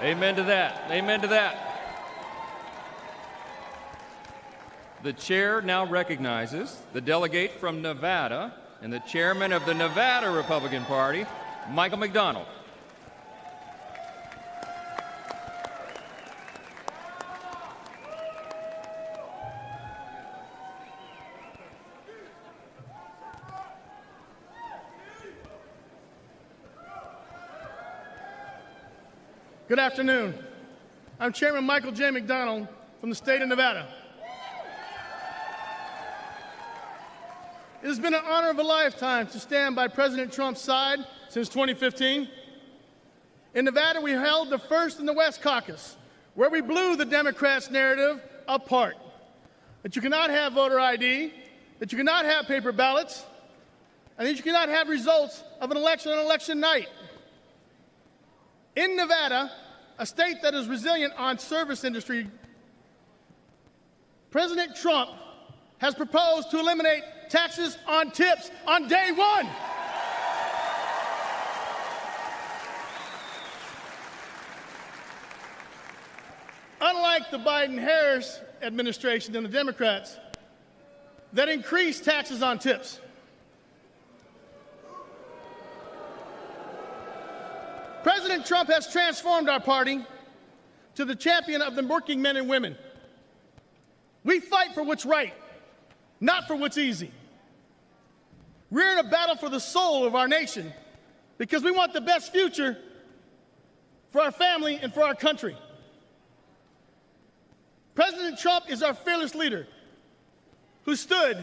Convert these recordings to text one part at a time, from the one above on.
Amen to that. Amen to that. The chair now recognizes the delegate from Nevada and the chairman of the Nevada Republican Party, Michael McDonald. Good afternoon. I'm Chairman Michael J. McDonald from the state of Nevada. It has been an honor of a lifetime to stand by President Trump's side since 2015. In Nevada, we held the first in the West Caucus, where we blew the Democrats' narrative apart. That you cannot have voter ID, that you cannot have paper ballots, and that you cannot have results of an election on election night. In Nevada, a state that is resilient on service industry, President Trump has proposed to eliminate taxes on tips on day one. Unlike the Biden-Harris administration and the Democrats that increased taxes on tips, President Trump has transformed our party to the champion of the working men and women. We fight for what's right, not for what's easy. We're in a battle for the soul of our nation because we want the best future for our family and for our country. President Trump is our fearless leader who withstood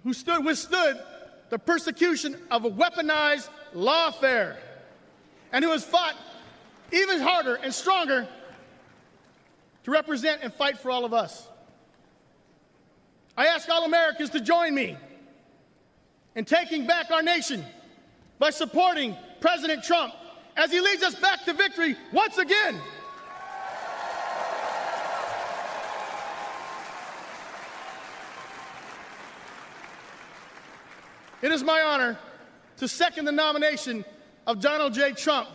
the persecution of a weaponized lawfare, and who has fought even harder and stronger to represent and fight for all of us. I ask all Americans to join me in taking back our nation by supporting President Trump as he leads us back to victory once again. It is my honor to second the nomination of Donald J. Trump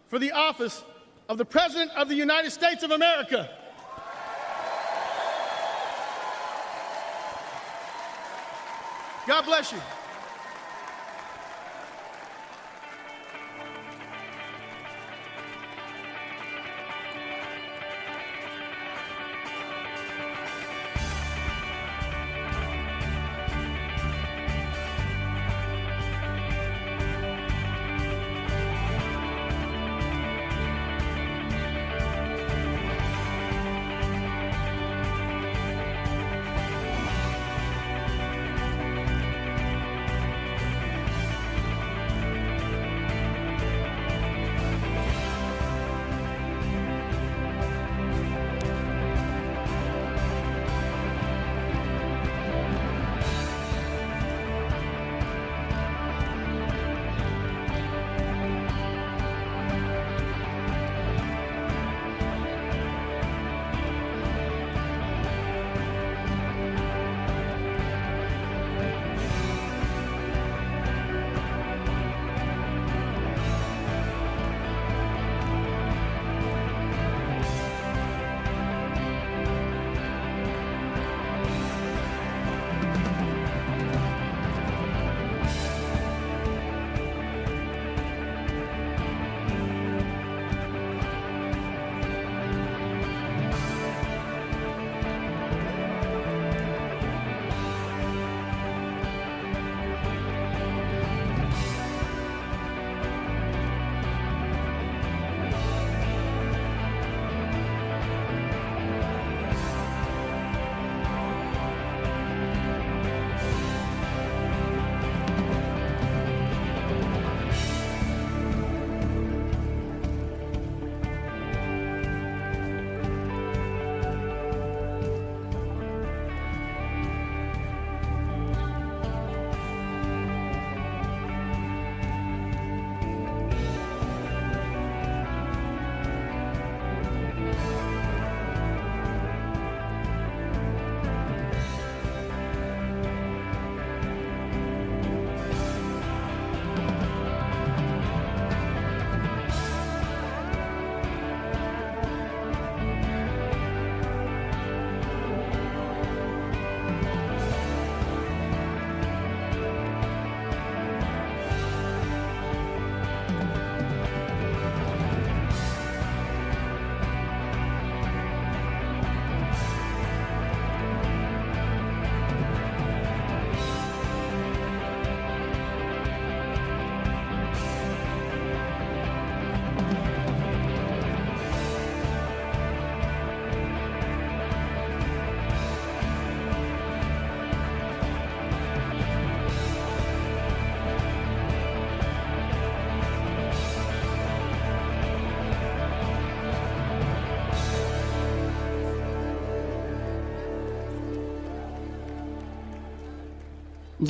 for the office of the President of the United States of America. God bless you.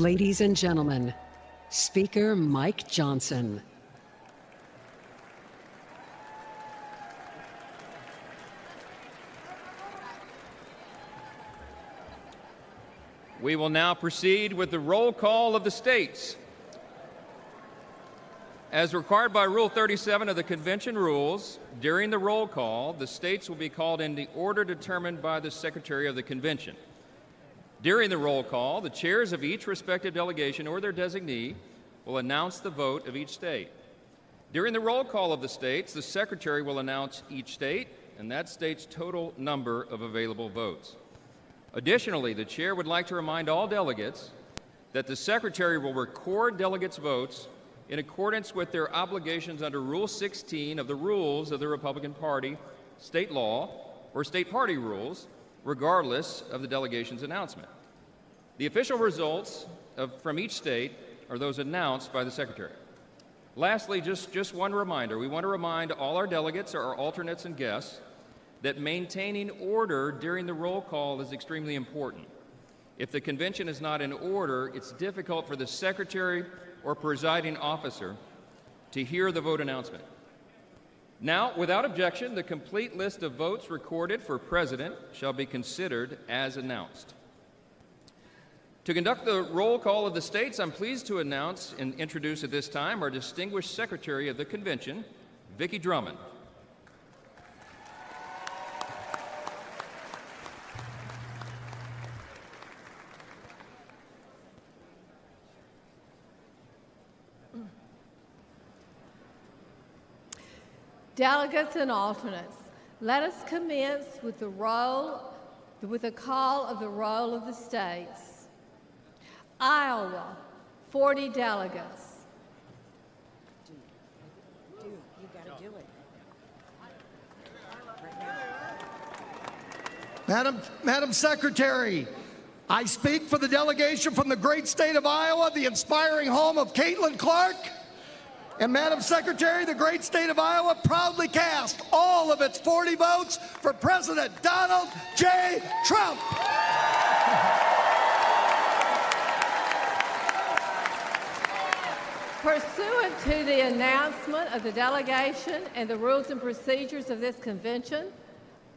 Ladies and gentlemen, Speaker Mike Johnson. We will now proceed with the roll call of the states. As required by Rule 37 of the Convention Rules, during the roll call, the states will be called in the order determined by the Secretary of the Convention. During the roll call, the chairs of each respective delegation or their designee will announce the vote of each state. During the roll call of the states, the Secretary will announce each state and that state's total number of available votes. Additionally, the chair would like to remind all delegates that the Secretary will record delegates' votes in accordance with their obligations under Rule 16 of the Rules of the Republican Party, state law, or state party rules, regardless of the delegation's announcement. The official results from each state are those announced by the Secretary. Lastly, just one reminder. We want to remind all our delegates, our alternates, and guests that maintaining order during the roll call is extremely important. If the convention is not in order, it's difficult for the Secretary or presiding officer to hear the vote announcement. Now, without objection, the complete list of votes recorded for President shall be considered as announced. To conduct the roll call of the states, I'm pleased to announce and introduce at this time our distinguished Secretary of the Convention, Vicki Drummond. Delegates and alternates, let us commence with the call of the roll of the states. Iowa, 40 delegates. Dude, you gotta do it. Madam Secretary, I speak for the delegation from the great state of Iowa, the inspiring home of Caitlin Clark. And Madam Secretary, the great state of Iowa proudly cast all of its 40 votes for President Donald J. Trump. Pursuant to the announcement of the delegation and the rules and procedures of this convention,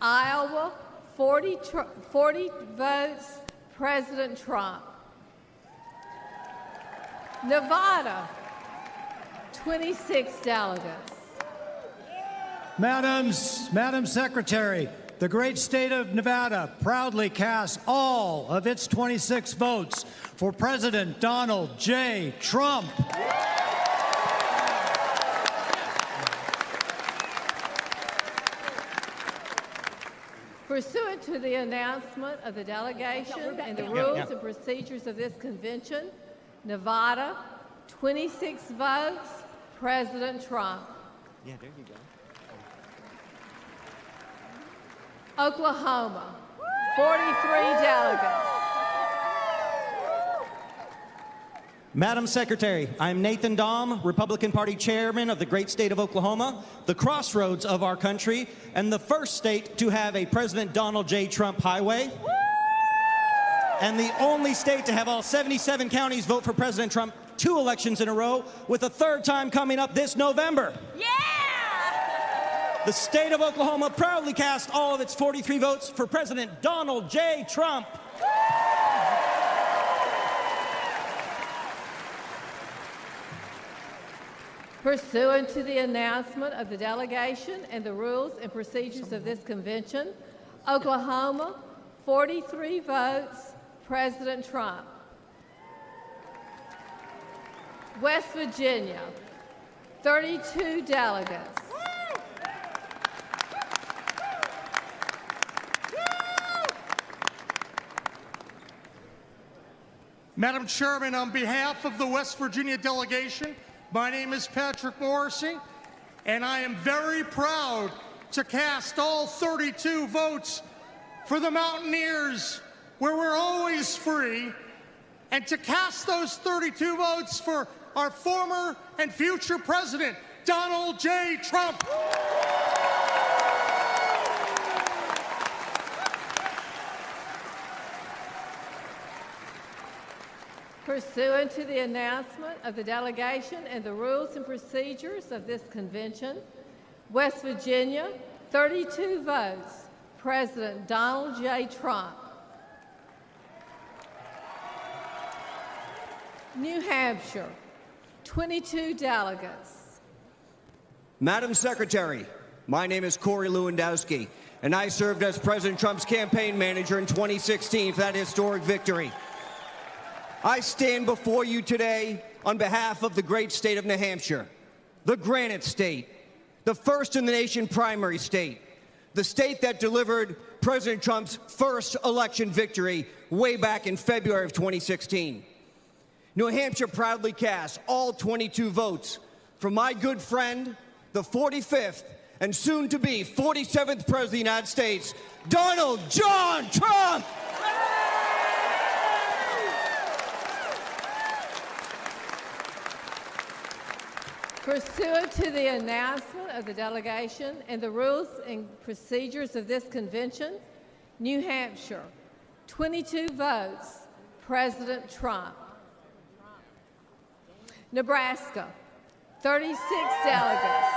Iowa, 40 votes, President Trump. Nevada, 26 delegates. Madam Secretary, the great state of Nevada proudly casts all of its 26 votes for President Donald J. Trump. Pursuant to the announcement of the delegation and the rules and procedures of this convention, Nevada, 26 votes, President Trump. Yeah, there you go. Oklahoma, 43 delegates. Madam Secretary, I'm Nathan Dahm, Republican Party Chairman of the great state of Oklahoma, the crossroads of our country, and the first state to have a President Donald J. Trump highway, and the only state to have all 77 counties vote for President Trump 2 elections in a row, with a 3rd time coming up this November. Yeah! The state of Oklahoma proudly cast all of its 43 votes for President Donald J. Trump. Pursuant to the announcement of the delegation and the rules and procedures of this convention, Oklahoma, 43 votes, President Trump. West Virginia, 32 delegates. Madam Chairman, on behalf of the West Virginia delegation, my name is Patrick Morrissey, and I am very proud to cast all 32 votes for the Mountaineers, where we're always free, and to cast those 32 votes for our former and future president, Donald J. Trump. Pursuant to the announcement of the delegation and the rules and procedures of this convention, West Virginia, 32 votes, President Donald J. Trump. New Hampshire, 22 delegates. Madam Secretary, my name is Corey Lewandowski, and I served as President Trump's campaign manager in 2016 for that historic victory. I stand before you today on behalf of the great state of New Hampshire, the Granite State, the first in the nation primary state, the state that delivered President Trump's first election victory way back in February of 2016. New Hampshire proudly casts all 22 votes for my good friend, the 45th and soon-to-be 47th President of the United States, Donald John Trump! Pursuant to the announcement of the delegation and the rules and procedures of this convention, New Hampshire, 22 votes, President Trump. Nebraska, 36 delegates.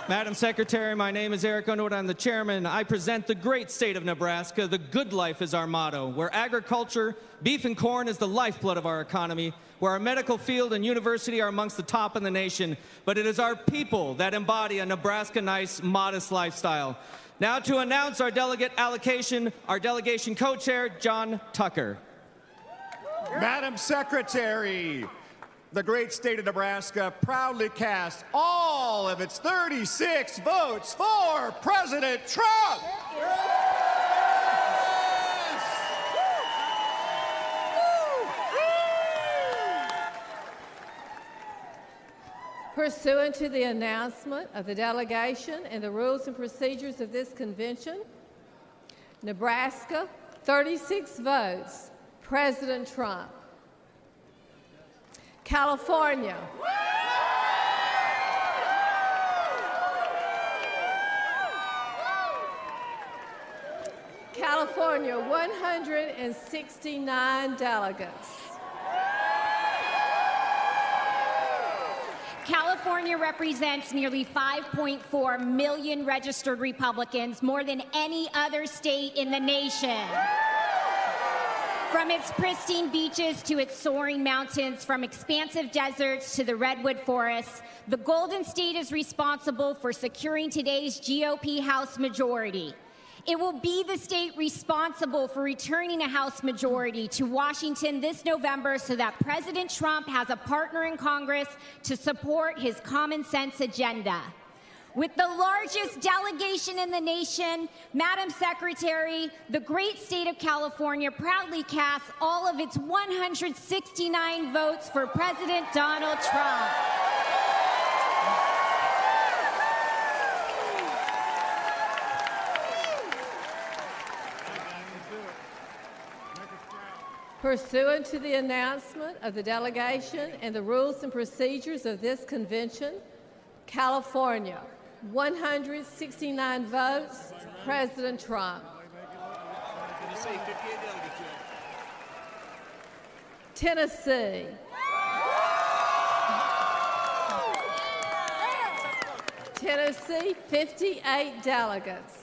Madam Secretary, my name is Eric Underwood. I'm the chairman. I present the great state of Nebraska. The good life is our motto, where agriculture, beef and corn is the lifeblood of our economy, where our medical field and university are amongst the top in the nation, but it is our people that embody a Nebraska nice, modest lifestyle. Now to announce our delegate allocation, our delegation co-chair, John Tucker. Madam Secretary, the great state of Nebraska proudly casts all of its 36 votes for President Trump. Pursuant to the announcement of the delegation and the rules and procedures of this convention, Nebraska, 36 votes, President Trump. California. California, 169 delegates. California represents nearly 5.4 million registered Republicans, more than any other state in the nation. From its pristine beaches to its soaring mountains, from expansive deserts to the redwood forests, the Golden State is responsible for securing today's GOP House majority. It will be the state responsible for returning a House majority to Washington this November so that President Trump has a partner in Congress to support his common sense agenda. With the largest delegation in the nation, Madam Secretary, the great state of California proudly casts all of its 169 votes for President Donald Trump. Pursuant to the announcement of the delegation and the rules and procedures of this convention, California, 169 votes, President Trump. Tennessee. Tennessee, 58 delegates.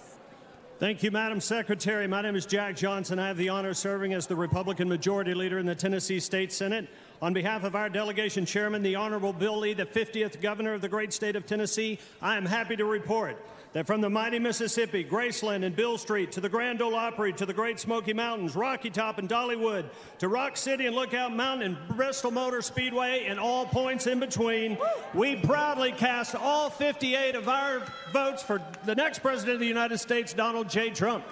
Thank you, Madam Secretary. My name is Jack Johnson. I have the honor of serving as the Republican Majority Leader in the Tennessee State Senate. On behalf of our delegation chairman, the Honorable Bill Lee, the 50th Governor of the great state of Tennessee, I am happy to report that from the mighty Mississippi, Graceland and Bill Street, to the Grand Ole Opry, to the Great Smoky Mountains, Rocky Top and Dollywood, to Rock City and Lookout Mountain and Bristol Motor Speedway and all points in between, we proudly cast all 58 of our votes for the next President of the United States, Donald J. Trump.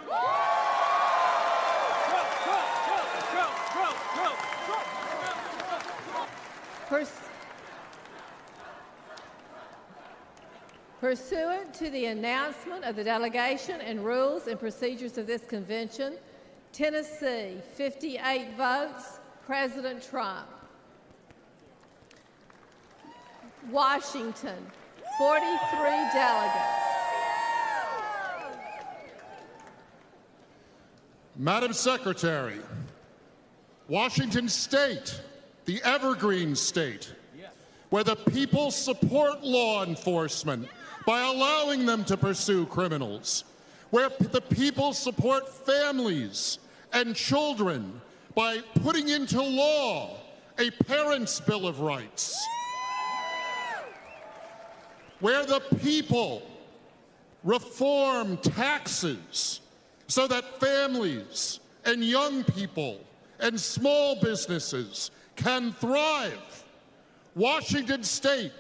Pursuant to the announcement of the delegation and rules and procedures of this convention, Tennessee, 58 votes, President Trump. Washington, 43 delegates. Madam Secretary, Washington State, the evergreen state, where the people support law enforcement by allowing them to pursue criminals, where the people support families and children by putting into law a Parents' Bill of Rights, where the people reform taxes so that families and young people and small businesses can thrive. Washington State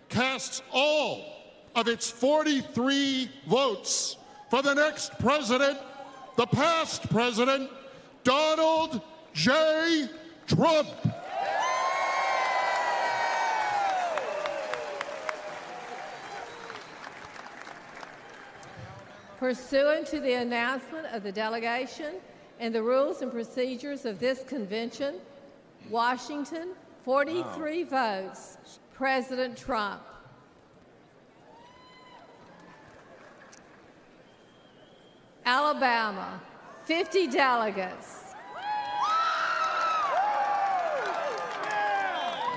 casts all of its 43 votes for the next president, the past president, Donald J. Trump. Pursuant to the announcement of the delegation and the rules and procedures of this convention, Washington, 43 votes, President Trump. Alabama, 50 delegates.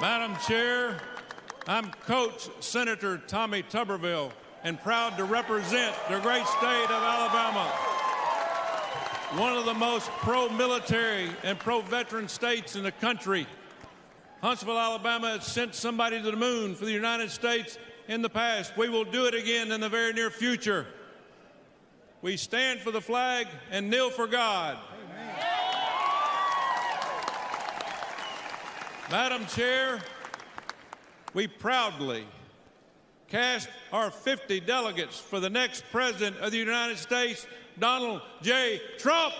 Madam Chair, I'm Coach Senator Tommy Tuberville and proud to represent the great state of Alabama, one of the most pro-military and pro-veteran states in the country. Huntsville, Alabama has sent somebody to the moon for the United States in the past. We will do it again in the very near future. We stand for the flag and kneel for God. Amen. Madam Chair, we proudly cast our 50 delegates for the next President of the United States, Donald J. Trump.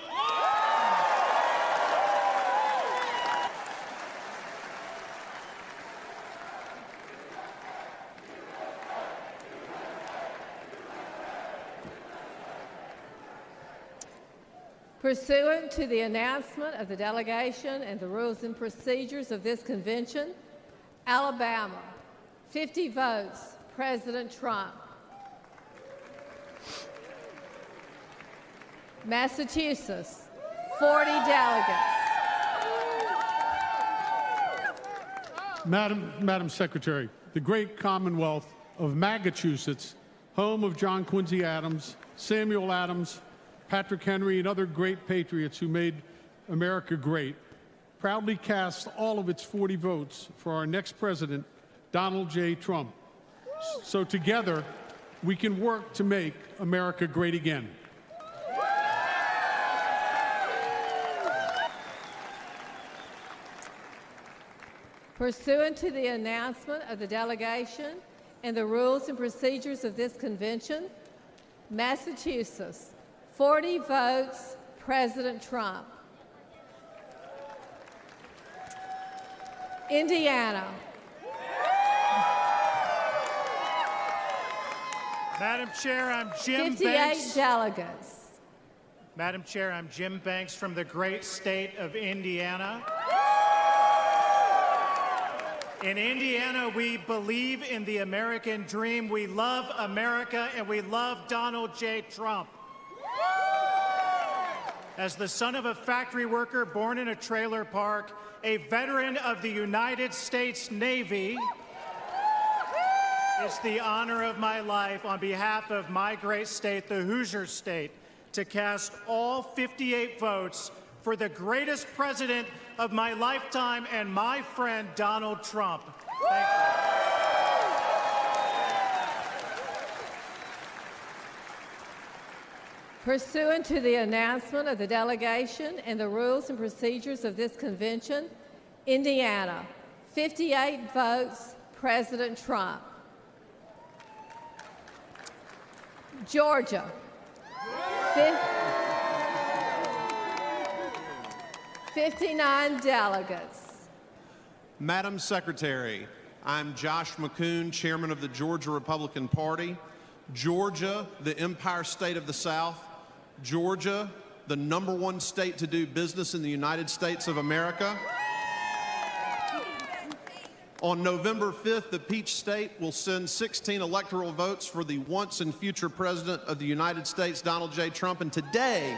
Pursuant to the announcement of the delegation and the rules and procedures of this convention, Alabama, 50 votes, President Trump. Massachusetts, 40 delegates. Madam Secretary, the great Commonwealth of Massachusetts, home of John Quincy Adams, Samuel Adams, Patrick Henry, and other great patriots who made America great, proudly casts all of its 40 votes for our next president, Donald J. Trump. So together, we can work to make America great again. Pursuant to the announcement of the delegation and the rules and procedures of this convention, Massachusetts, 40 votes, President Trump. Indiana. Madam Chair, I'm Jim 58 Banks. delegates. Madam Chair, I'm Jim Banks from the great state of Indiana. In Indiana, we believe in the American dream. We love America, and we love Donald J. Trump. As the son of a factory worker born in a trailer park, a veteran of the United States Navy, it's the honor of my life, on behalf of my great state, the Hoosier State, to cast all 58 votes for the greatest president of my lifetime and my friend, Donald Trump. Thank you. Pursuant to the announcement of the delegation and the rules and procedures of this convention, Indiana, 58 votes, President Trump. Georgia, 59 delegates. Madam Secretary, I'm Josh McCoon, Chairman of the Georgia Republican Party. Georgia, the Empire State of the South. Georgia, the #1 state to do business in the United States of America. On November 5th, the Peach State will send 16 electoral votes for the once and future President of the United States, Donald J. Trump. And today,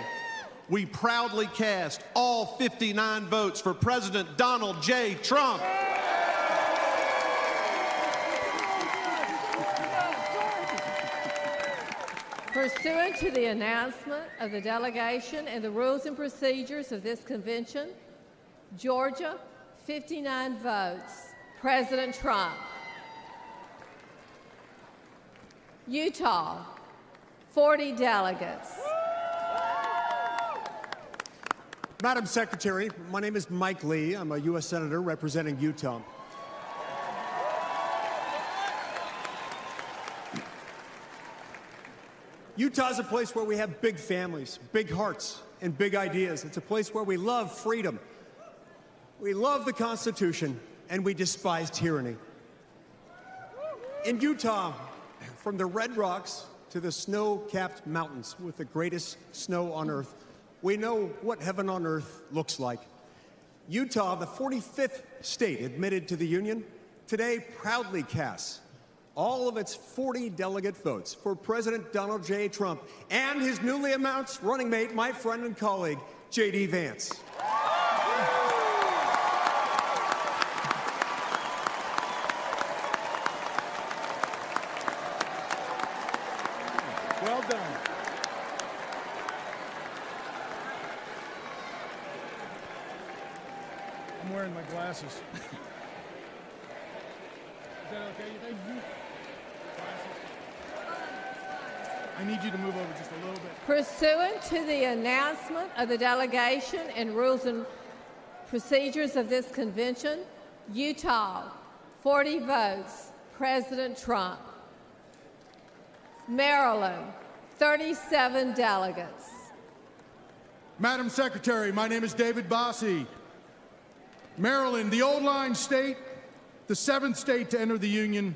we proudly cast all 59 votes for President Donald J. Trump. Pursuant to the announcement of the delegation and the rules and procedures of this convention, Georgia, 59 votes, President Trump. Utah, 40 delegates. Madam Secretary, my name is Mike Lee. I'm a U.S. Senator representing Utah. Utah is a place where we have big families, big hearts, and big ideas. It's a place where we love freedom. We love the Constitution, and we despise tyranny. In Utah, from the Red Rocks to the snow-capped mountains with the greatest snow on earth, we know what heaven on earth looks like. Utah, the 45th state admitted to the Union, today proudly casts all of its 40 delegate votes for President Donald J. Trump and his newly announced running mate, my friend and colleague, J.D. Vance. Well done. I'm wearing my glasses. Is that okay, you think? I need you to move over just a little bit. Pursuant to the announcement of the delegation and rules and procedures of this convention, Utah, 40 votes, President Trump. Maryland, 37 delegates. Madam Secretary, my name is David Bossie. Maryland, the old line state, the 7th state to enter the Union,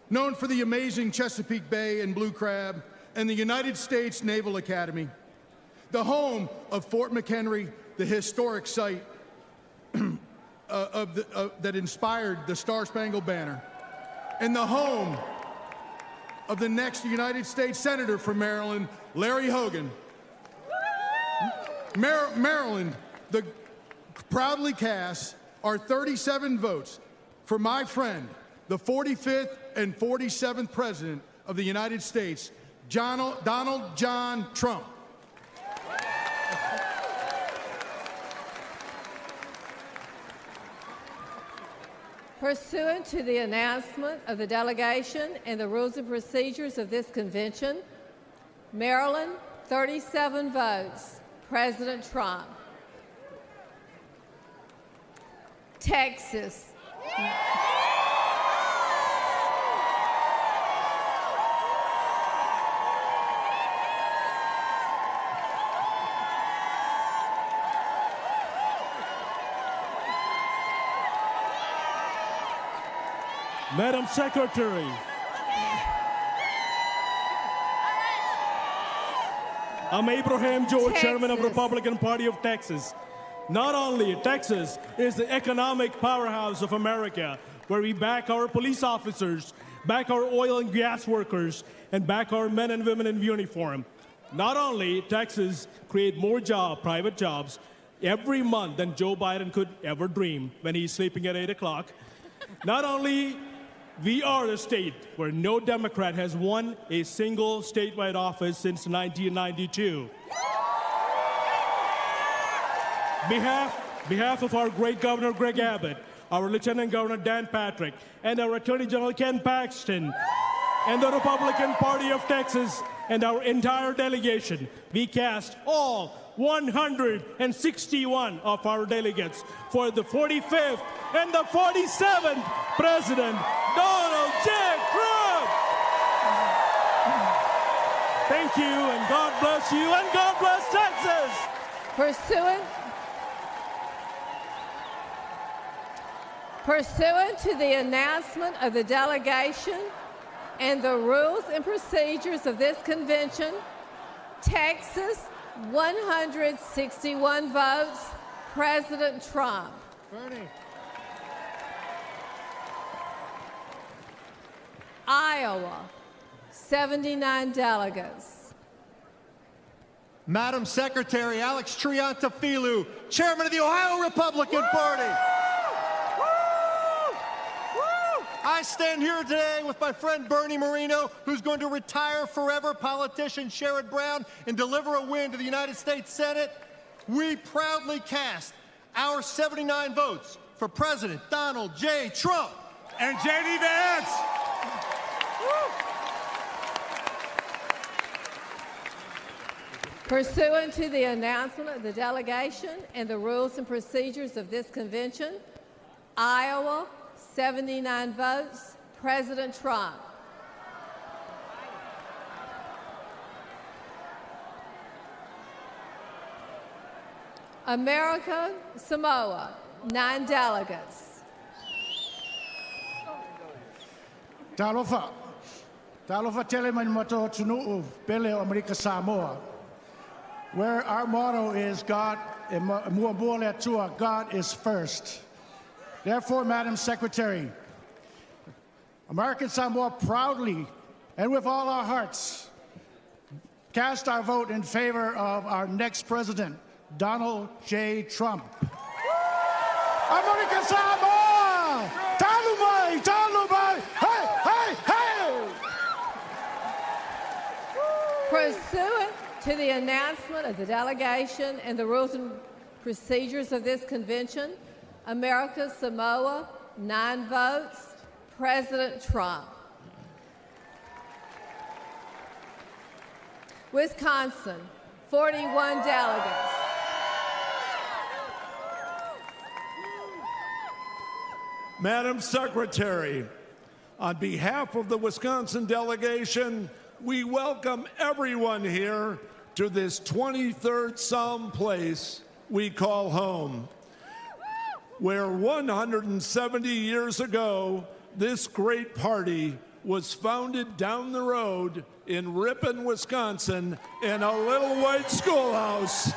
known for the amazing Chesapeake Bay and Blue Crab, and the United States Naval Academy, the home of Fort McHenry, the historic site that inspired the Star-Spangled Banner, and the home of the next United States Senator from Maryland, Larry Hogan. Maryland, proudly casts our 37 votes for my friend, the 45th and 47th President of the United States, Donald John Trump. Pursuant to the announcement of the delegation and the rules and procedures of this convention, Maryland, 37 votes, President Trump. Texas. Madam Secretary, I'm Abraham George, Chairman of the Republican Party of Texas. Not only Texas is the economic powerhouse of America, where we back our police officers, back our oil and gas workers, and back our men and women in uniform. Not only Texas create more private jobs every month than Joe Biden could ever dream when he's sleeping at 8 o'clock. Not only we are a state where no Democrat has won a single statewide office since 1992. Behalf of our great Governor Greg Abbott, our Lieutenant Governor Dan Patrick, and our Attorney General Ken Paxton, and the Republican Party of Texas, and our entire delegation, we cast all 161 of our delegates for the 45th and the 47th President, Donald J. Trump. Thank you, and God bless you, and God bless Texas. Pursuant to the announcement of the delegation and the rules and procedures of this convention, Texas, 161 votes, President Trump. Bernie. Iowa, 79 delegates. Madam Secretary Alex Triantafilou, Chairman of the Ohio Republican Party. I stand here today with my friend Bernie Moreno, who's going to retire forever politician Sherrod Brown and deliver a win to the United States Senate. We proudly cast our 79 votes for President Donald J. Trump and J.D. Vance. Pursuant to the announcement of the delegation and the rules and procedures of this convention, Iowa, 79 votes, President Trump. America, Samoa, 9 delegates. Talofa teleman moto tunu pele America Samoa, where our motto is God is first. Therefore, Madam Secretary, American Samoa proudly and with all our hearts cast our vote in favor of our next president, Donald J. Trump. American Samoa! Talumai! Talumai! Hey! Hey! Hey! Pursuant to the announcement of the delegation and the rules and procedures of this convention, America Samoa, 9 votes, President Trump. Wisconsin, 41 delegates. Madam Secretary, on behalf of the Wisconsin delegation, we welcome everyone here to this 23rd Psalm place we call home, where 170 years ago, this great party was founded down the road in Ripon, Wisconsin, in a little white schoolhouse.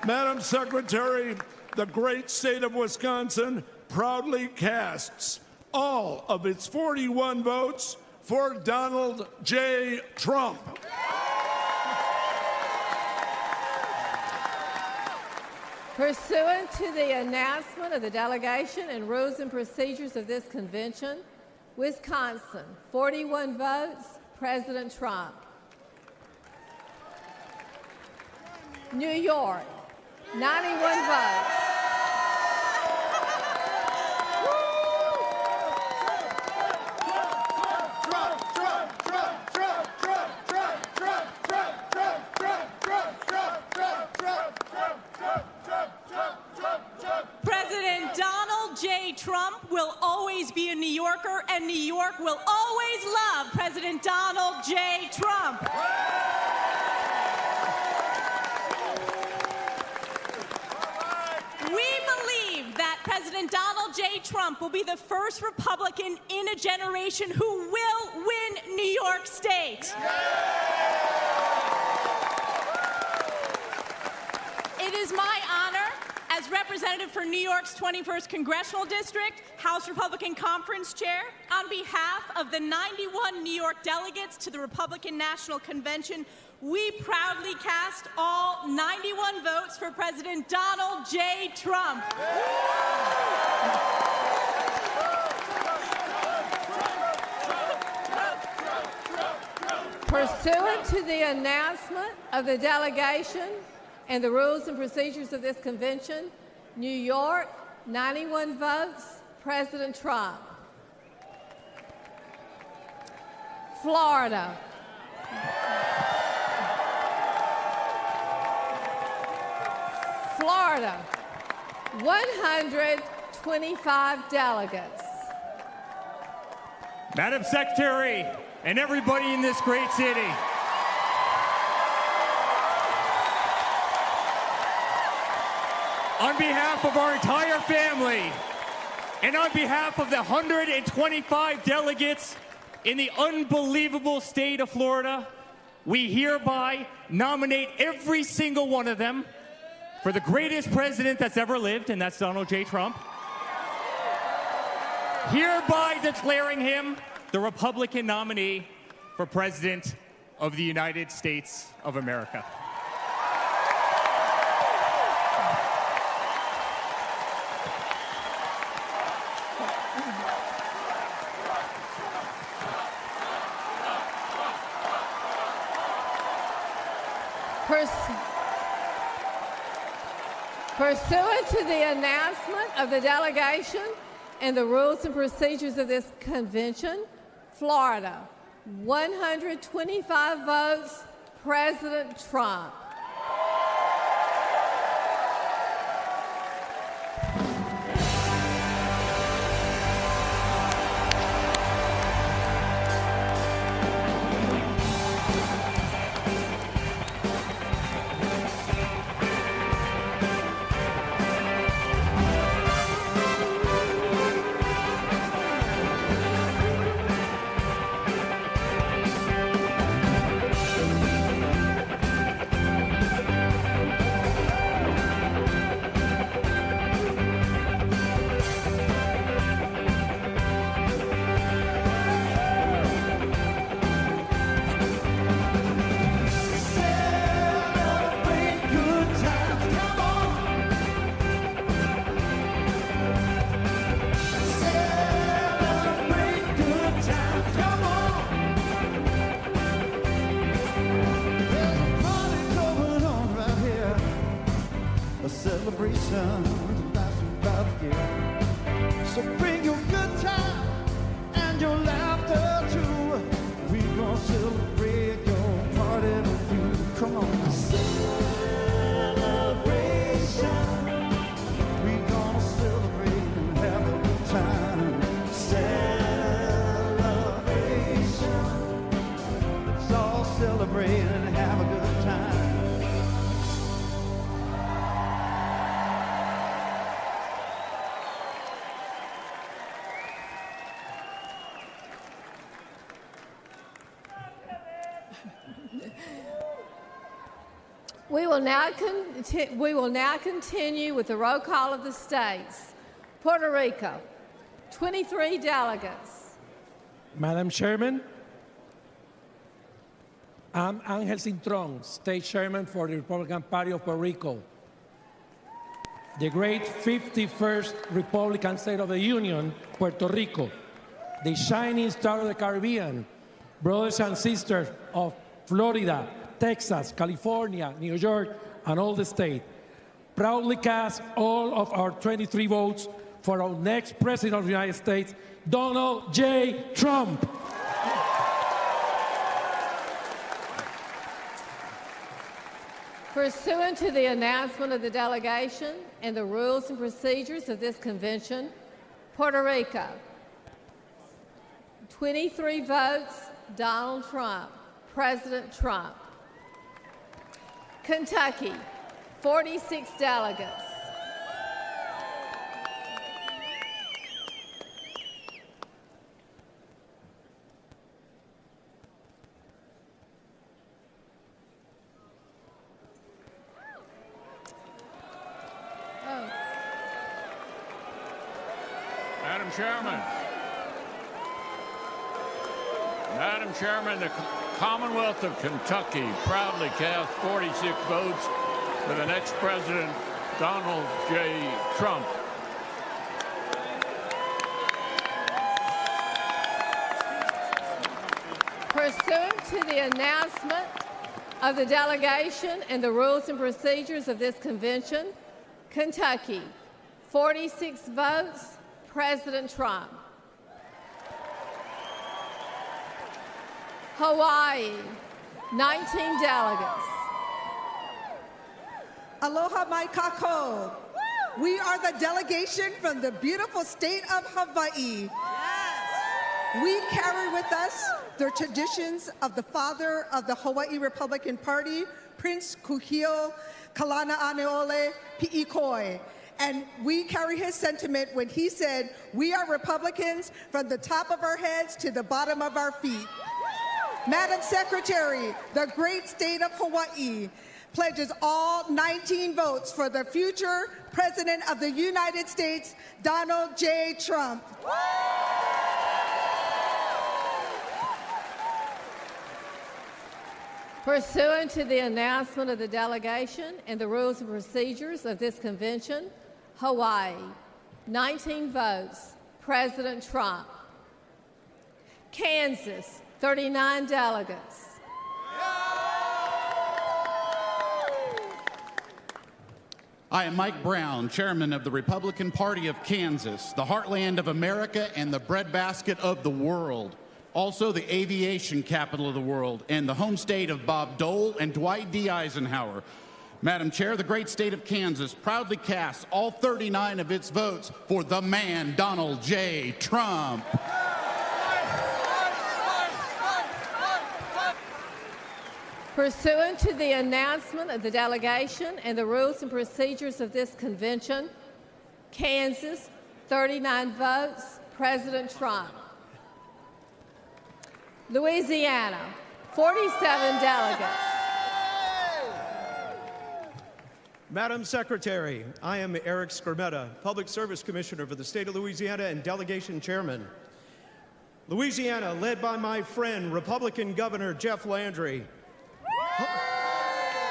Madam Secretary, the great state of Wisconsin proudly casts all of its 41 votes for Donald J. Trump. Pursuant to the announcement of the delegation and rules and procedures of this convention, Wisconsin, 41 votes, President Trump. New York, 91 votes. President Donald J. Trump will always be a New Yorker, and New York will always love President Donald J. Trump. We believe that President Donald J. Trump will be the first Republican in a generation who will win New York State. It is my honor, as representative for New York's 21st Congressional District, House Republican Conference Chair, on behalf of the 91 New York delegates to the Republican National Convention, we proudly cast all 91 votes for President Donald J. Trump. Pursuant to the announcement of the delegation and the rules and procedures of this convention, New York, 91 votes, President Trump. Florida. Florida, 125 delegates. Madam Secretary, and everybody in this great city, on behalf of our entire family, and on behalf of the 125 delegates in the unbelievable state of Florida, we hereby nominate every single one of them for the greatest president that's ever lived, and that's Donald J. Trump, hereby declaring him the Republican nominee for President of the United States of America. Pursuant to the announcement of the delegation and the rules and procedures of this convention, Florida, 125 votes, President Trump. Celebration lasts about a year. So bring your good time and your laughter too. We gonna celebrate your party with you. Come on. Celebration. We gonna celebrate and have a good time. Celebration. Let's all celebrate and have a good time. We will now continue with the roll call of the states. Puerto Rico, 23 delegates. Madam Chairman, I'm Angel Cintron, State Chairman for the Republican Party of Puerto Rico, the great 51st Republican State of the Union, Puerto Rico, the shining star of the Caribbean, brothers and sisters of Florida, Texas, California, New York, and all the states. Proudly cast all of our 23 votes for our next President of the United States, Donald J. Trump. Pursuant to the announcement of the delegation and the rules and procedures of this convention, Puerto Rico, 23 votes, Donald Trump, President Trump. Kentucky, 46 delegates. Madam Chairman, the Commonwealth of Kentucky proudly cast 46 votes for the next President, Donald J. Trump. Pursuant to the announcement of the delegation and the rules and procedures of this convention, Kentucky, 46 votes, President Trump. Hawaii, 19 delegates. Aloha mai kako. We are the delegation from the beautiful state of Hawaii. We carry with us the traditions of the father of the Hawaii Republican Party, Prince Kuhio Kalanaʻaneole Piʻikoi. And we carry his sentiment when he said, "We are Republicans from the top of our heads to the bottom of our feet." Madam Secretary, the great state of Hawaii pledges all 19 votes for the future President of the United States, Donald J. Trump. Pursuant to the announcement of the delegation and the rules and procedures of this convention, Hawaii, 19 votes, President Trump. Kansas, 39 delegates. I am Mike Brown, chairman of the Republican Party of Kansas, the heartland of America and the breadbasket of the world. Also the aviation capital of the world and the home state of Bob Dole and Dwight D. Eisenhower. Madam Chair, the great state of Kansas proudly casts all 39 of its votes for the man, Donald J. Trump. Pursuant to the announcement of the delegation and the rules and procedures of this convention, Kansas, 39 votes, President Trump. Louisiana, 47 delegates. Madam Secretary, I am Eric Skermetta, Public Service Commissioner for the state of Louisiana and Delegation Chairman. Louisiana, led by my friend, Republican Governor Jeff Landry,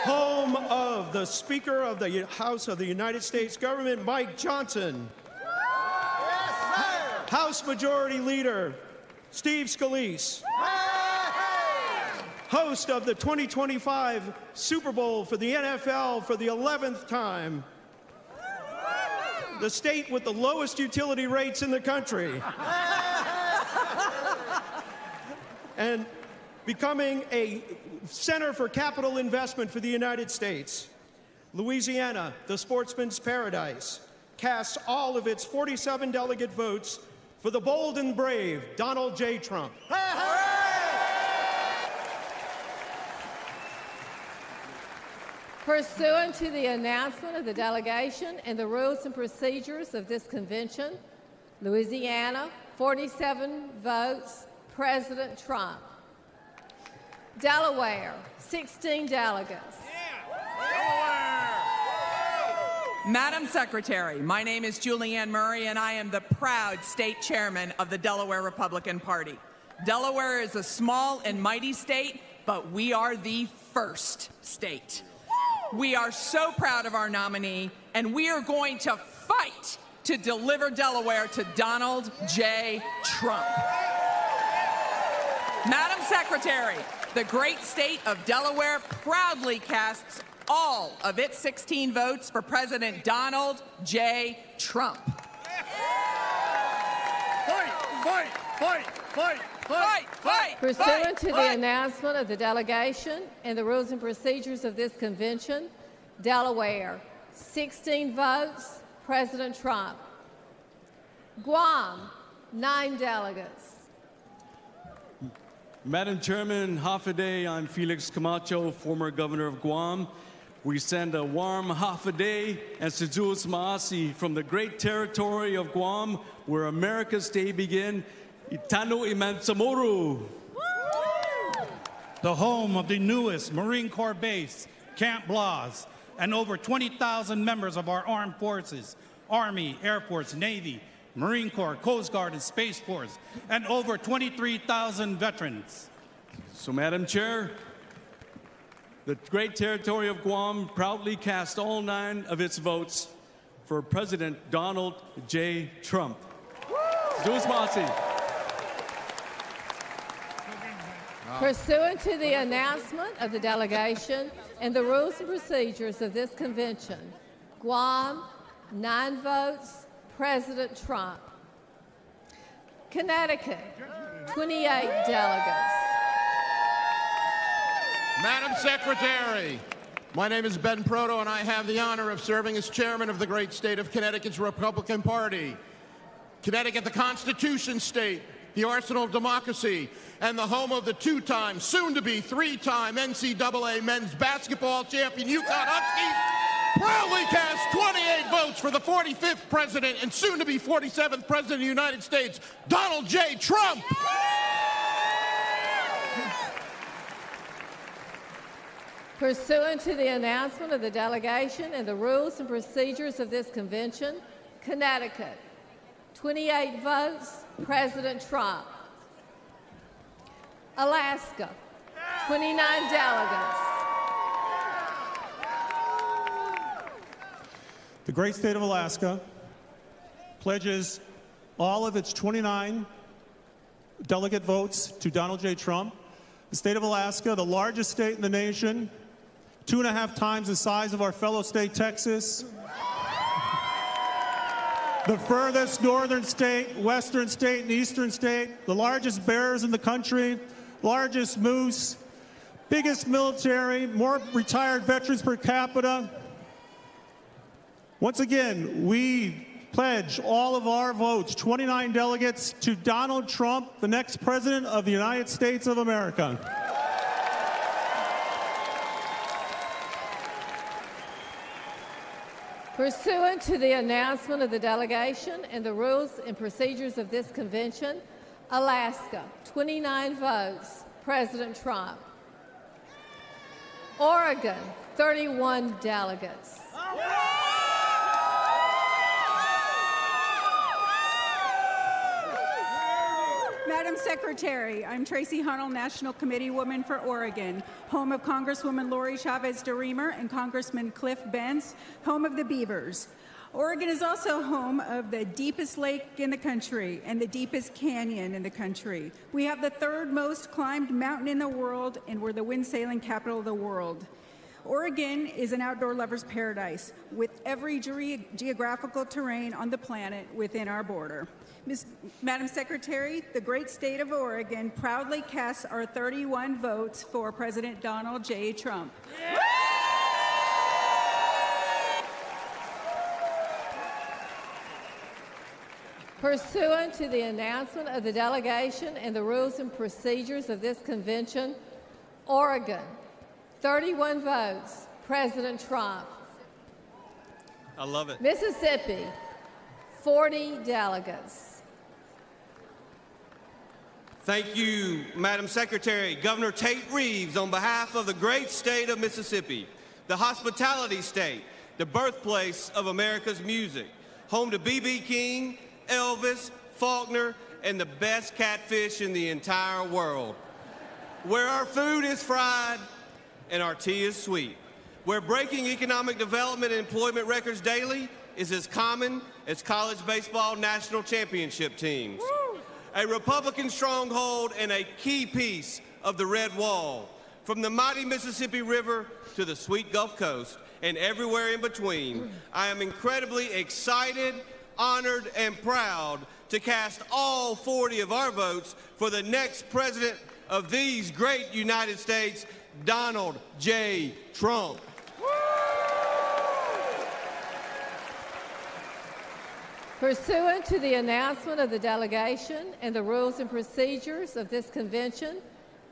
home of the Speaker of the House of the United States Government, Mike Johnson, House Majority Leader Steve Scalise, host of the 2025 Super Bowl for the NFL for the 11th time, the state with the lowest utility rates in the country, and becoming a center for capital investment for the United States. Louisiana, the sportsman's paradise, casts all of its 47 delegate votes for the bold and brave Donald J. Trump. Pursuant to the announcement of the delegation and the rules and procedures of this convention, Louisiana, 47 votes, President Trump. Delaware, 16 delegates. Madam Secretary, my name is Julianne Murray, and I am the proud state chairman of the Delaware Republican Party. Delaware is a small and mighty state, but we are the first state. We are so proud of our nominee, and we are going to fight to deliver Delaware to Donald J. Trump. Madam Secretary, the great state of Delaware proudly casts all of its 16 votes for President Donald J. Trump. Pursuant to the announcement of the delegation and the rules and procedures of this convention, Delaware, 16 votes, President Trump. Guam, 9 delegates. Madam Chairman, Hafaday, I'm Felix Camacho, former governor of Guam. We send a warm Hafaday and Sejus Maasi from the great territory of Guam, where America's day begin, Itano Imansamoru. The home of the newest Marine Corps base, Camp Blas, and over 20,000 members of our armed forces, Army, Air Force, Navy, Marine Corps, Coast Guard, and Space Force, and over 23,000 veterans. So, Madam Chair, the great territory of Guam proudly cast all 9 of its votes for President Donald J. Trump. Sejus Maasi. Pursuant to the announcement of the delegation and the rules and procedures of this convention, Guam, 9 votes, President Trump. Connecticut, 28 delegates. Madam Secretary, my name is Ben Proto, and I have the honor of serving as chairman of the great state of Connecticut's Republican Party. Connecticut, the Constitution state, the arsenal of democracy, and the home of the 2-time, soon-to-be 3-time NCAA men's basketball champion UConn Huskies, proudly cast 28 votes for the 45th president and soon-to-be 47th president of the United States, Donald J. Trump. Pursuant to the announcement of the delegation and the rules and procedures of this convention, Connecticut, 28 votes, President Trump. Alaska, 29 delegates. The great state of Alaska pledges all of its 29 delegate votes to Donald J. Trump. The state of Alaska, the largest state in the nation, 2.5 times the size of our fellow state, Texas. The furthest northern state, western state, and eastern state, the largest bears in the country, largest moose, biggest military, more retired veterans per capita. Once again, we pledge all of our votes, 29 delegates, to Donald Trump, the next president of the United States of America. Pursuant to the announcement of the delegation and the rules and procedures of this convention, Alaska, 29 votes, President Trump. Oregon, 31 delegates. Madam Secretary, I'm Tracy Hunnell, National Committee Woman for Oregon, home of Congresswoman Lori Chavez DeRemer and Congressman Cliff Benz, home of the Beavers. Oregon is also home of the deepest lake in the country and the deepest canyon in the country. We have the third most climbed mountain in the world, and we're the wind sailing capital of the world. Oregon is an outdoor lover's paradise with every geographical terrain on the planet within our border. Madam Secretary, the great state of Oregon proudly casts our 31 votes for President Donald J. Trump. Yeah. Pursuant to the announcement of the delegation and the rules and procedures of this convention, Oregon, 31 votes, President Trump. I love it. Mississippi, 40 delegates. Thank you, Madam Secretary. Governor Tate Reeves, on behalf of the great state of Mississippi, the hospitality state, the birthplace of America's music, home to B.B. King, Elvis, Faulkner, and the best catfish in the entire world, where our food is fried and our tea is sweet, where breaking economic development and employment records daily is as common as college baseball national championship teams. Woo! A Republican stronghold and a key piece of the Red Wall, from the mighty Mississippi River to the sweet Gulf Coast and everywhere in between. I am incredibly excited, honored, and proud to cast all 40 of our votes for the next president of these great United States, Donald J. Trump. Pursuant to the announcement of the delegation and the rules and procedures of this convention,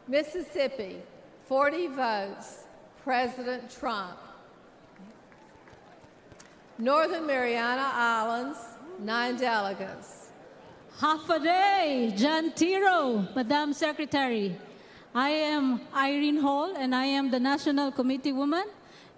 Mississippi, 40 votes, President Trump. Northern Mariana Islands, 9 delegates. Half a day, John Tiro, Madam Secretary. I am Irene Hall, and I am the National Committee Woman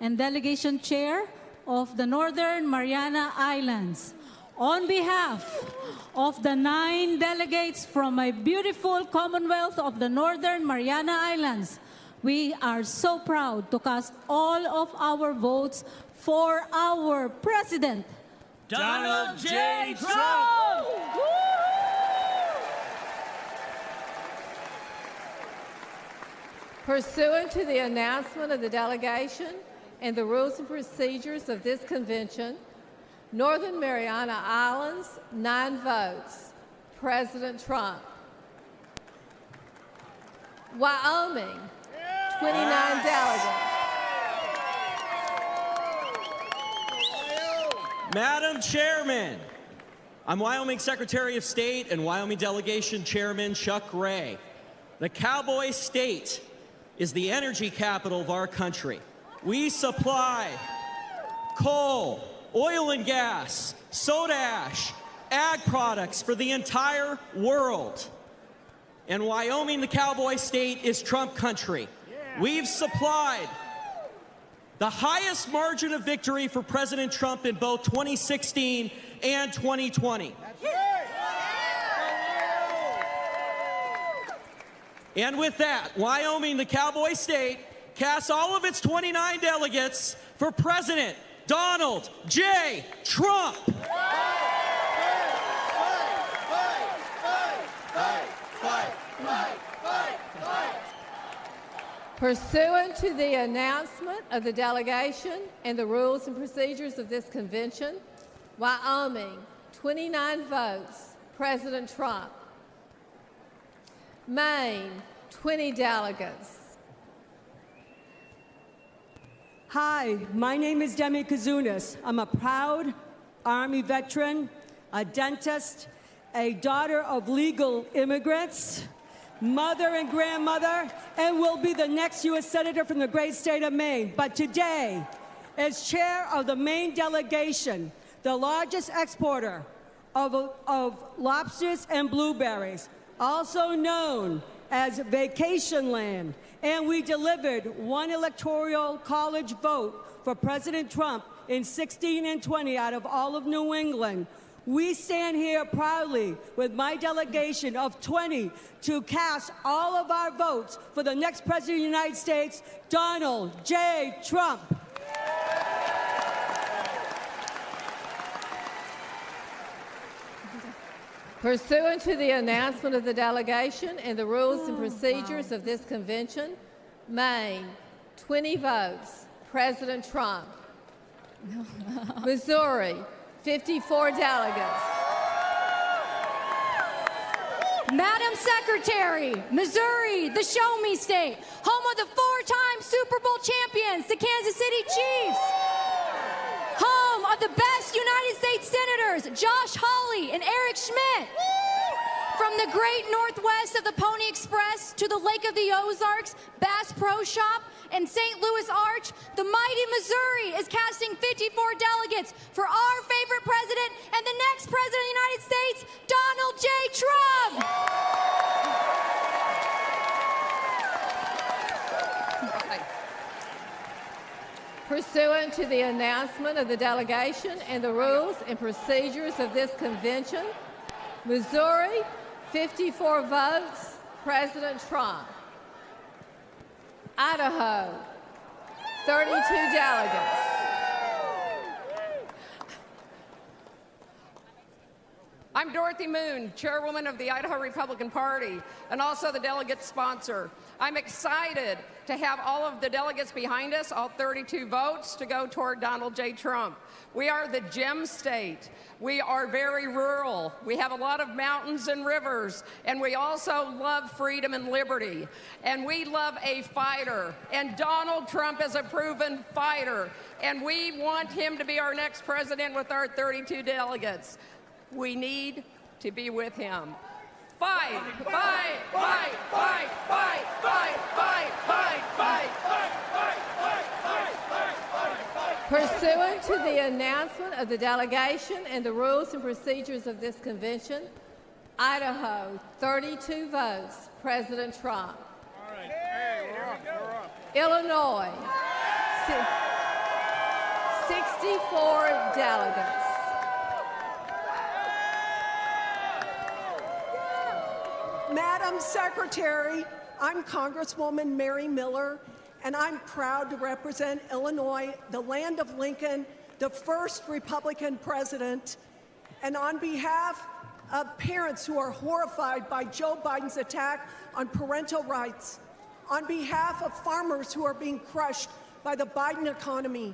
and Delegation Chair of the Northern Mariana Islands. On behalf of the 9 delegates from my beautiful Commonwealth of the Northern Mariana Islands, we are so proud to cast all of our votes for our President, Donald J. Trump! Pursuant to the announcement of the delegation and the rules and procedures of this convention, Northern Mariana Islands, 9 votes, President Trump. Wyoming, 29 delegates. Madam Chairman, I'm Wyoming Secretary of State and Wyoming Delegation Chairman Chuck Ray. The Cowboy State is the energy capital of our country. We supply coal, oil and gas, soda ash, ag products for the entire world. And Wyoming, the Cowboy State, is Trump country. We've supplied the highest margin of victory for President Trump in both 2016 and 2020. And with that, Wyoming, the cowboy state, casts all of its 29 delegates for President Donald J. Trump. Pursuant to the announcement of the delegation and the rules and procedures of this convention, Wyoming, 29 votes, President Trump. Maine, 20 delegates. Hi, my name is Demi Kazunas. I'm a proud Army veteran, a dentist, a daughter of legal immigrants, mother and grandmother, and will be the next U.S. Senator from the great state of Maine. But today, as chair of the Maine delegation, the largest exporter of lobsters and blueberries, also known as vacation land, and we delivered one electoral college vote for President Trump in 16 and 20 out of all of New England. We stand here proudly with my delegation of 20 to cast all of our votes for the next President of the United States, Donald J. Trump. Pursuant to the announcement of the delegation and the rules and procedures of this convention, Maine, 20 votes, President Trump. Missouri, 54 delegates. Madam Secretary, Missouri, the Show Me State, home of the four-time Super Bowl champions, the Kansas City Chiefs. Home of the best United States Senators, Josh Hawley and Eric Schmidt. From the great Northwest of the Pony Express to the Lake of the Ozarks, Bass Pro Shop, and St. Louis Arch, the mighty Missouri is casting 54 delegates for our favorite president and the next president of the United States, Donald J. Trump. Pursuant to the announcement of the delegation and the rules and procedures of this convention, Missouri, 54 votes, President Trump. Idaho, 32 delegates. I'm Dorothy Moon, chairwoman of the Idaho Republican Party, and also the delegate sponsor. I'm excited to have all of the delegates behind us, all 32 votes, to go toward Donald J. Trump. We are the gem state. We are very rural. We have a lot of mountains and rivers, and we also love freedom and liberty. And we love a fighter, and Donald Trump is a proven fighter, and we want him to be our next president with our 32 delegates. We need to be with him. Fight, fight, fight, fight, fight, fight, fight, fight, fight, fight, fight, fight, fight. Pursuant to the announcement of the delegation and the rules and procedures of this convention, Idaho, 32 votes, President Trump. All right. Hey, we're up. Illinois, 64 delegates. Madam Secretary, I'm Congresswoman Mary Miller, and I'm proud to represent Illinois, the land of Lincoln, the first Republican president. And on behalf of parents who are horrified by Joe Biden's attack on parental rights, on behalf of farmers who are being crushed by the Biden economy,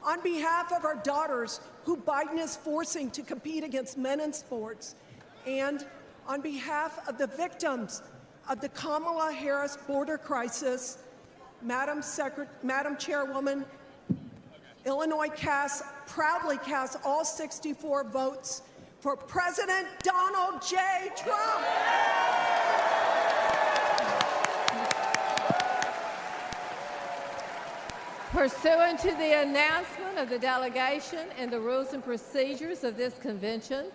on behalf of our daughters who Biden is forcing to compete against men in sports, and on behalf of the victims of the Kamala Harris border crisis, Madam Chairwoman, Illinois proudly casts all 64 votes for President Donald J. Trump. Pursuant to the announcement of the delegation and the rules and procedures of this convention,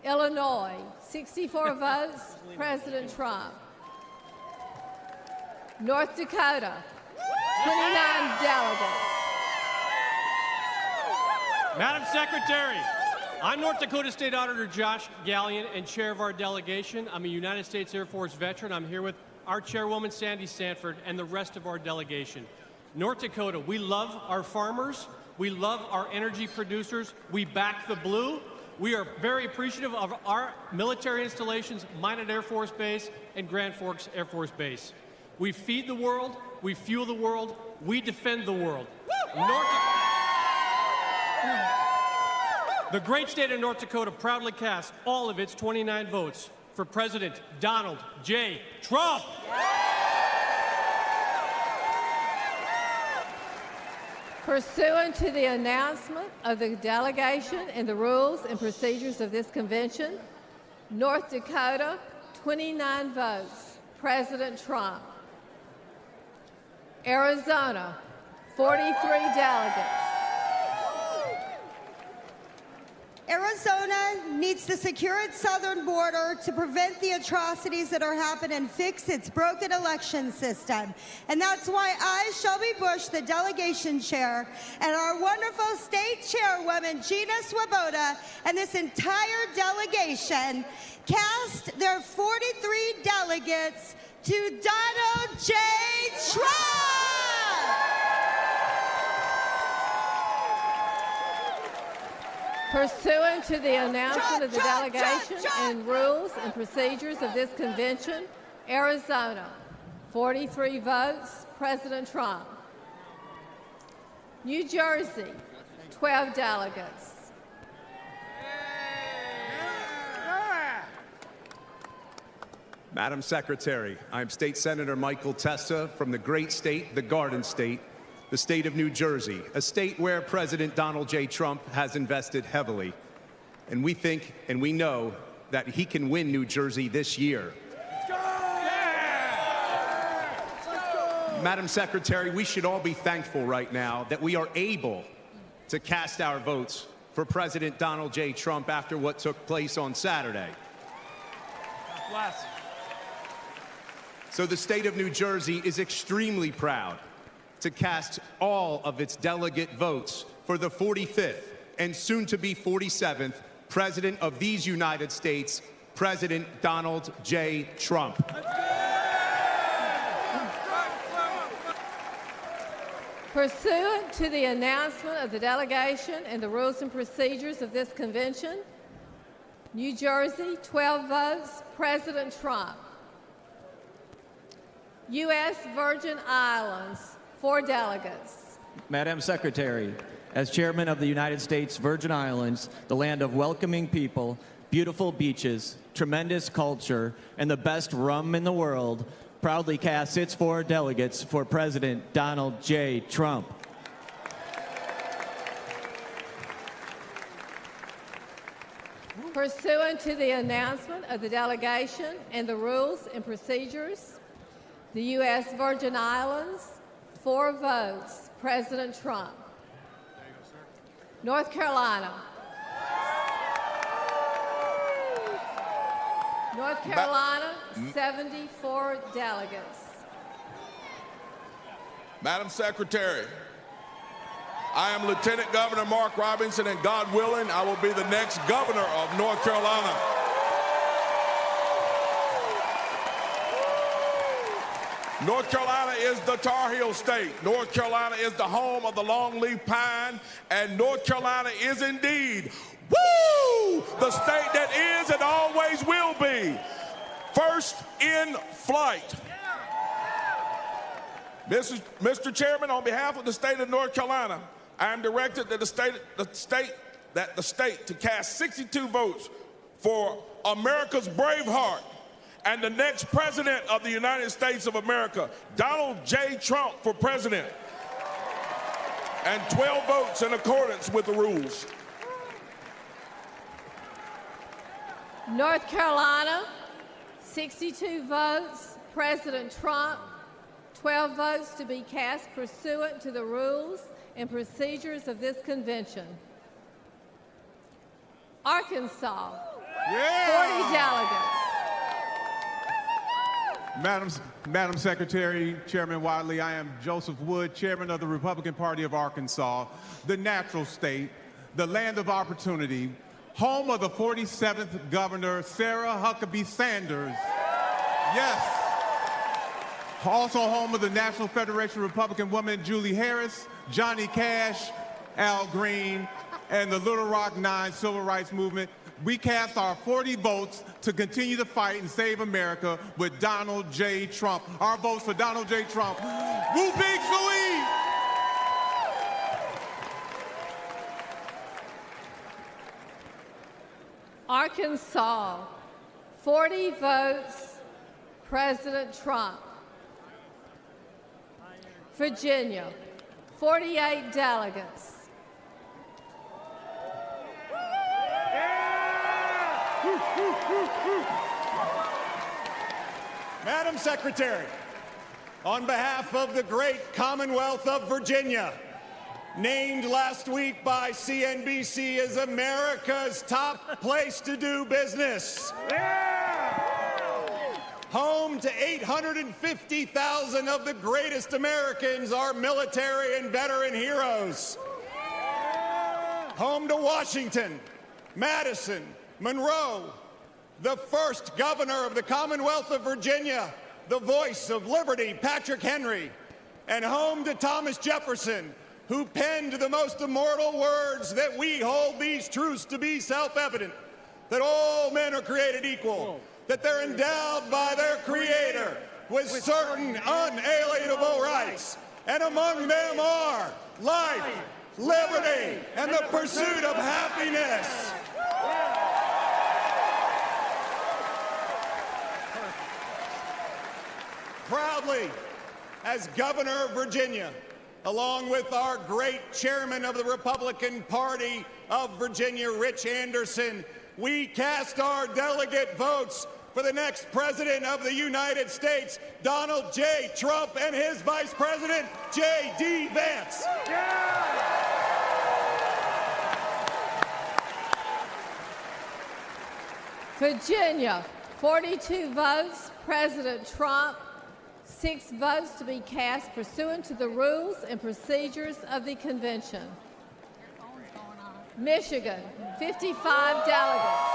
Illinois, 64 votes, President Trump. North Dakota, 29 delegates. Madam Secretary, I'm North Dakota State Auditor Josh Gallion and chair of our delegation. I'm a United States Air Force veteran. I'm here with our chairwoman, Sandy Sanford, and the rest of our delegation. North Dakota, we love our farmers. We love our energy producers. We back the blue. We are very appreciative of our military installations, Minot Air Force Base and Grand Forks Air Force Base. We feed the world. We fuel the world. We defend the world. The great state of North Dakota proudly casts all of its 29 votes for President Donald J. Trump. Pursuant to the announcement of the delegation and the rules and procedures of this convention, North Dakota, 29 votes, President Trump. Arizona, 43 delegates. Arizona needs to secure its southern border to prevent the atrocities that are happening and fix its broken election system. And that's why I, Shelby Bush, the delegation chair, and our wonderful state chairwoman, Gina Swoboda, and this entire delegation cast their 43 delegates to Donald J. Trump! Pursuant to the announcement of the delegation and rules and procedures of this convention, Arizona, 43 votes, President Trump. New Jersey, 12 delegates. Madam Secretary, I'm State Senator Michael Testa from the great state, the Garden State, the state of New Jersey, a state where President Donald J. Trump has invested heavily. And we think and we know that he can win New Jersey this year. Let's go! Yeah! Let's go! Madam Secretary, we should all be thankful right now that we are able to cast our votes for President Donald J. Trump after what took place on Saturday. Bless. So the state of New Jersey is extremely proud to cast all of its delegate votes for the 45th and soon to be 47th President of these United States, President Donald J. Trump. Pursuant to the announcement of the delegation and the rules and procedures of this convention, New Jersey, 12 votes, President Trump. U.S. Virgin Islands, 4 delegates. Madam Secretary, as chairman of the United States Virgin Islands, the land of welcoming people, beautiful beaches, tremendous culture, and the best rum in the world, proudly casts its 4 delegates for President Donald J. Trump. Pursuant to the announcement of the delegation and the rules and procedures, the U.S. Virgin Islands, 4 votes, President Trump. North Carolina. North Carolina, 74 delegates. Madam Secretary, I am Lieutenant Governor Mark Robinson, and God willing, I will be the next governor of North Carolina. North Carolina is the Tar Heel state. North Carolina is the home of the longleaf pine, and North Carolina is indeed, woo, the state that is and always will be first in flight. Mr. Chairman, on behalf of the state of North Carolina, I am directed that the state to cast 62 votes for America's Braveheart and the next president of the United States of America, Donald J. Trump, for president, and 12 votes in accordance with the rules. North Carolina, 62 votes, President Trump, 12 votes to be cast pursuant to the rules and procedures of this convention. Arkansas, 40 delegates. Madam Secretary, Chairman Wadley, I am Joseph Wood, Chairman of the Republican Party of Arkansas, the natural state, the land of opportunity, home of the 47th Governor, Sarah Huckabee Sanders. Yes, Also home of the National Federation of Republican Women, Julie Harris, Johnny Cash, Al Green, and the Little Rock 9 Civil Rights Movement. We cast our 40 votes to continue to fight and save America with Donald J. Trump. Our votes for Donald J. Trump. Woo big Philippe! Arkansas, 40 votes, President Trump. Virginia, 48 delegates. Madam Secretary, on behalf of the great Commonwealth of Virginia, named last week by CNBC as America's top place to do business. Home to 850,000 of the greatest Americans, our military and veteran heroes. Home to Washington, Madison, Monroe, the first governor of the Commonwealth of Virginia, the voice of liberty, Patrick Henry, and home to Thomas Jefferson, who penned the most immortal words that we hold these truths to be self-evident, that all men are created equal, that they're endowed by their Creator with certain unalienable rights, and among them are life, liberty, and the pursuit of happiness. Proudly, as governor of Virginia, along with our great chairman of the Republican Party of Virginia, Rich Anderson, we cast our delegate votes for the next president of the United States, Donald J. Trump, and his vice president, J.D. Vance. Virginia, 42 votes, President Trump. 6 votes to be cast pursuant to the rules and procedures of the convention. Michigan, 55 delegates.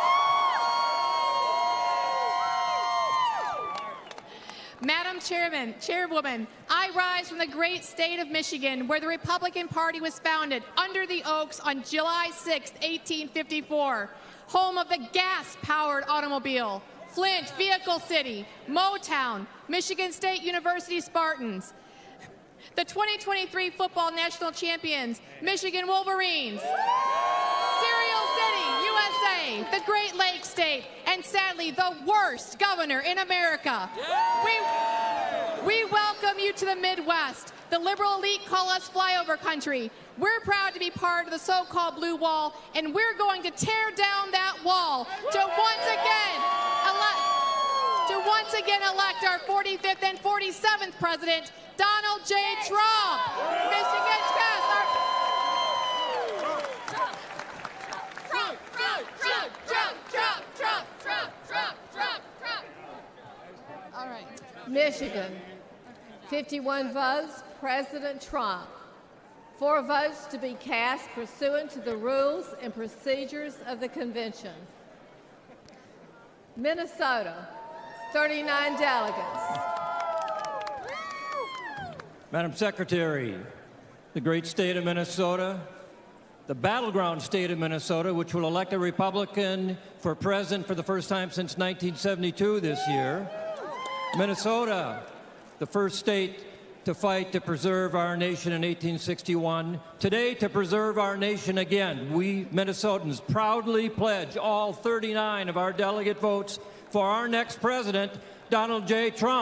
Madam Chairwoman, I rise from the great state of Michigan, where the Republican Party was founded under the Oaks on July 6, 1854, home of the gas-powered automobile, Flint, Vehicle City, Motown, Michigan State University Spartans, the 2023 football national champions, Michigan Wolverines, Cereal City, USA, the Great Lakes State, and sadly, the worst governor in America. We welcome you to the Midwest. The liberal elite call us flyover country. We're proud to be part of the so-called blue wall, and we're going to tear down that wall to once again elect our 45th and 47th president, Donald J. Trump. Michigan cast our... Trump. All right. Michigan, 51 votes, President Trump. 4 votes to be cast pursuant to the rules and procedures of the convention. Minnesota, 39 delegates. Madam Secretary, the great state of Minnesota, the battleground state of Minnesota, which will elect a Republican for president for the first time since 1972 this year. Minnesota, the first state to fight to preserve our nation in 1861. Today, to preserve our nation again, we Minnesotans proudly pledge all 39 of our delegate votes for our next president, Donald J. Trump.